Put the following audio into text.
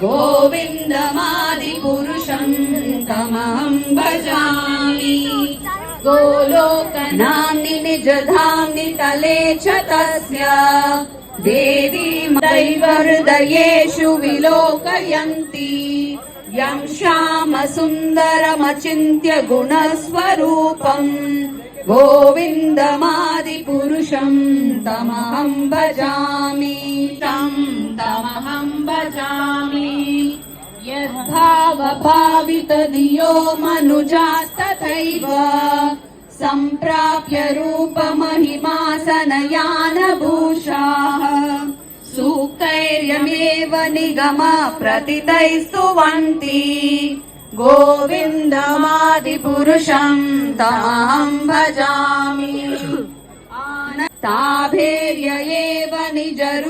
गोविन्दमादिपुरुषं तमहं भजामि गोलोकनाम्नि निजधाम्नि तले च तस्य देवीं हृदयेषु विलोकयन्ति यं श्यामसुन्दरमचिन्त्य गुणस्वरूपम् गोविन्दमादिपुरुषं तमहं भजामि तमहं भजामि यद्भावभावितधियो मनुजास्तथैव सम्प्राप्य रूपमहिमासनयानभूषाः सूक्तैर्यमेव निगम प्रतितैस्तुवन्ति गोविन्दमादिपुरुषं तमहं भजामि ताभेर्य एव निजरूपम्